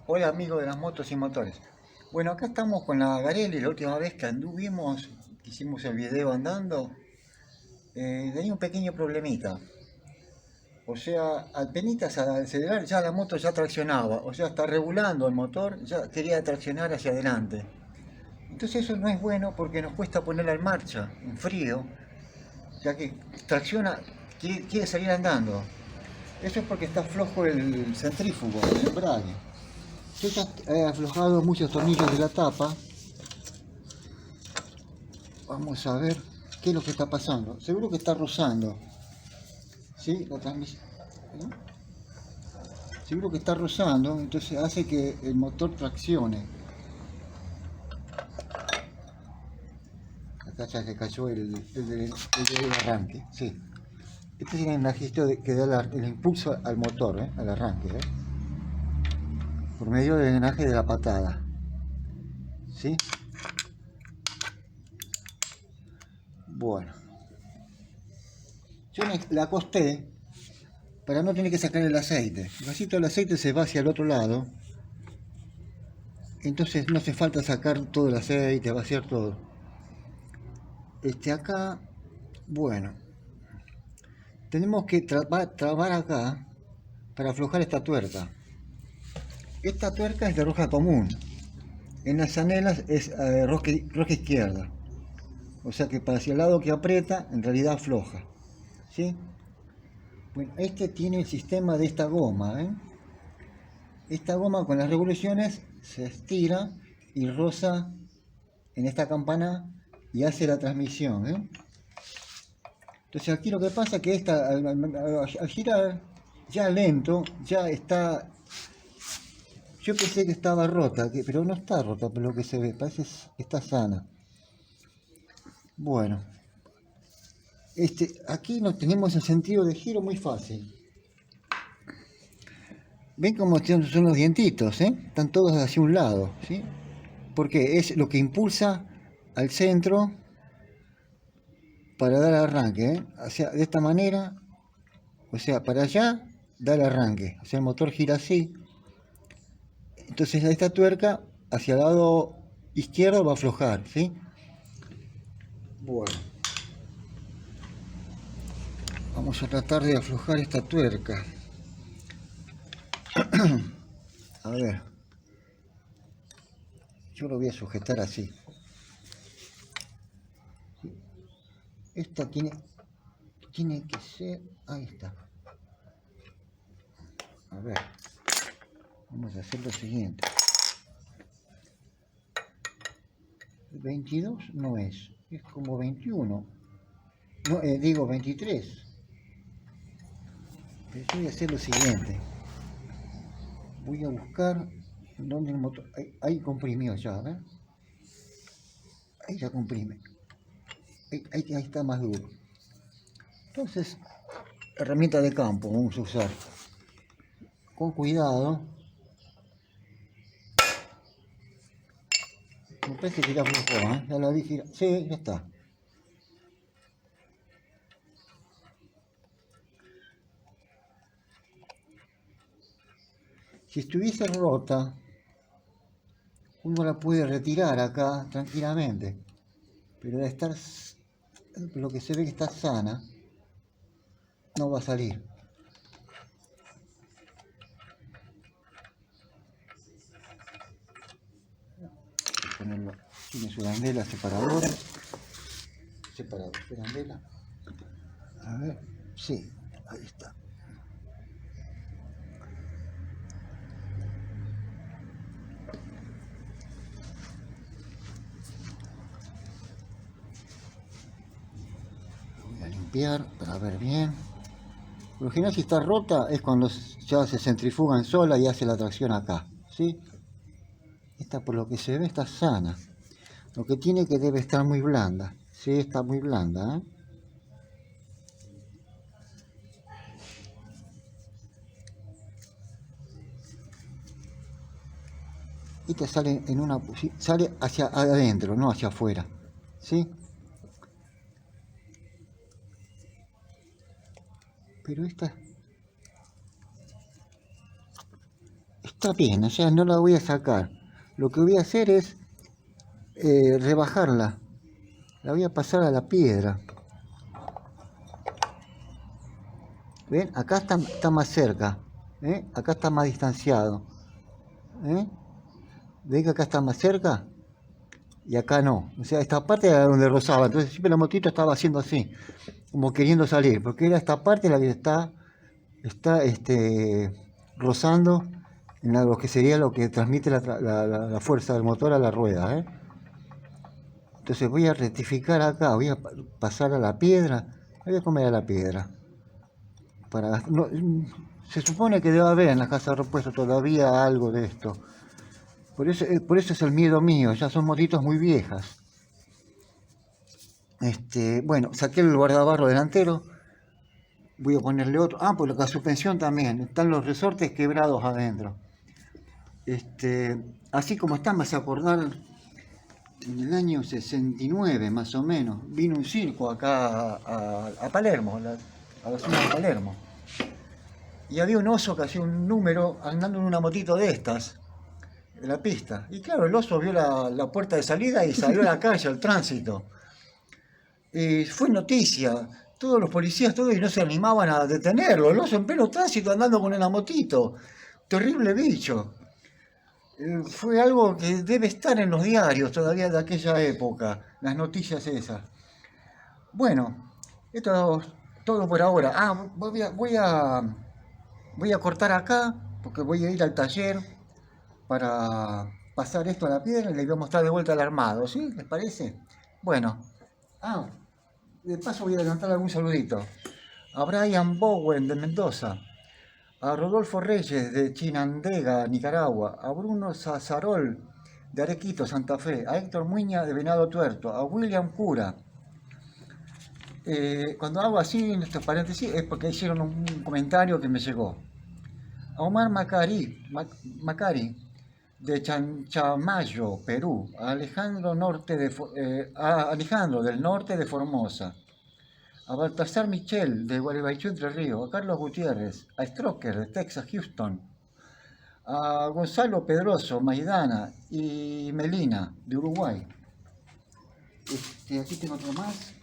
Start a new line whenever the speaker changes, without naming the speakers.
Hola amigos de las motos y motores. Bueno, acá estamos con la Garelli. La última vez que anduvimos, que hicimos el video andando, tenía un pequeño problemita. O sea, apenas al acelerar ya la moto ya traccionaba. O sea, está regulando el motor, ya quería traccionar hacia adelante. Entonces eso no es bueno porque nos cuesta ponerla en marcha, en frío, ya que tracciona, quiere salir andando. Eso es porque está flojo el centrífugo, el embrague. Yo ya he aflojado muchos tornillos de la tapa. Vamos a ver qué es lo que está pasando. Seguro que está rozando. ¿Sí? La transmisión. ¿No? Seguro que está rozando, entonces hace que el motor traccione. Acá ya se cayó el arranque. Sí. Este es el registro que da el impulso al motor, al arranque. Por medio del drenaje de la patada. ¿Sí? Bueno. Yo la acosté para no tener que sacar el aceite. Así todo el aceite se va hacia el otro lado. Entonces no hace falta sacar todo el aceite, vaciar todo. Acá, bueno, tenemos que trabar acá para aflojar esta tuerca. Esta tuerca es de rosca común. En las anelas es rosca izquierda. O sea que para hacia el lado que aprieta, en realidad afloja. ¿Sí? Bueno, este tiene el sistema de esta goma. Esta goma con las revoluciones se estira y roza en esta campana y hace la transmisión. Entonces aquí lo que pasa es que esta al girar ya lento, ya está. Yo pensé que estaba rota, pero no está rota por lo que se ve, parece que está sana. Bueno, aquí no tenemos el sentido de giro muy fácil. ¿Ven cómo son los dientitos? Están todos hacia un lado, ¿sí? Porque es lo que impulsa al centro para dar arranque, de esta manera, o sea, para allá, da el arranque. O sea, el motor gira así. Entonces esta tuerca hacia el lado izquierdo va a aflojar, ¿sí? Bueno, vamos a tratar de aflojar esta tuerca. A ver, yo lo voy a sujetar así. Esta tiene que ser, ahí está. A ver, vamos a hacer lo siguiente. 22 no es como 21. No, digo 23. Pero yo voy a hacer lo siguiente. Voy a buscar donde el motor. Ahí comprimió ya, ¿ves? Ahí ya comprime. Ahí está más duro. Entonces, herramienta de campo vamos a usar. Con cuidado. Me parece que ya aflojó, ya la vi girar. Sí, ya está. Si estuviese rota, uno la puede retirar acá tranquilamente. Pero de estar, lo que se ve que está sana, no va a salir. Ponerlo, tiene su arandela separadora. Arandela. A ver, sí, ahí está. Voy a limpiar para ver bien. Por lo general, si está rota es cuando ya se centrifugan sola y hace la tracción acá, ¿sí? Esta, por lo que se ve, está sana. Lo que tiene que debe estar muy blanda. Sí, está muy blanda, Esta sale sale hacia adentro, no hacia afuera, ¿sí? Pero esta está bien, o sea, no la voy a sacar. Lo que voy a hacer es rebajarla. La voy a pasar a la piedra. ¿Ven? Acá está más cerca. Acá está más distanciado. ¿Ven que acá está más cerca? Y acá no. O sea, esta parte era donde rozaba. Entonces siempre la motito estaba haciendo así, como queriendo salir. Porque era esta parte la que está rozando en lo que sería lo que transmite la fuerza del motor a la rueda. Entonces voy a rectificar acá, voy a pasar a la piedra, voy a comer a la piedra. Se supone que debe haber en la casa de repuesto todavía algo de esto. Por eso es el miedo mío, ya son motitos muy viejas. Bueno, saqué el guardabarro delantero. Voy a ponerle otro. Ah, pues la suspensión también. Están los resortes quebrados adentro. Así como están, vas a acordar, en el año 69 más o menos, vino un circo acá a Palermo, a la zona de Palermo. Y había un oso que hacía un número andando en una motito de estas, en la pista. Y claro, el oso vio la puerta de salida y salió a la calle, al tránsito. Y fue noticia. Todos los policías, todos, y no se animaban a detenerlo. El oso en pleno tránsito andando con una motito. Terrible bicho. Fue algo que debe estar en los diarios todavía de aquella época, las noticias esas. Bueno, esto es todo por ahora. Voy a cortar acá, porque voy a ir al taller para pasar esto a la piedra y le voy a mostrar de vuelta el armado, ¿sí? ¿Les parece? Bueno, de paso voy a adelantar algún saludito. A Brian Bowen de Mendoza, a Rodolfo Reyes de Chinandega, Nicaragua, a Bruno Sazarol de Arequito, Santa Fe, a Héctor Muña de Venado Tuerto, a William Cura. Cuando hago así en estos paréntesis es porque hicieron un comentario que me llegó. A Omar Macari de Chanchamayo, Perú, a Alejandro del norte de Formosa, a Baltasar Michel de Gualeguaychú, Entre Ríos, a Carlos Gutiérrez, a Stroker de Texas, Houston, a Gonzalo Pedroso, Maidana y Melina de Uruguay. Aquí tengo otro más.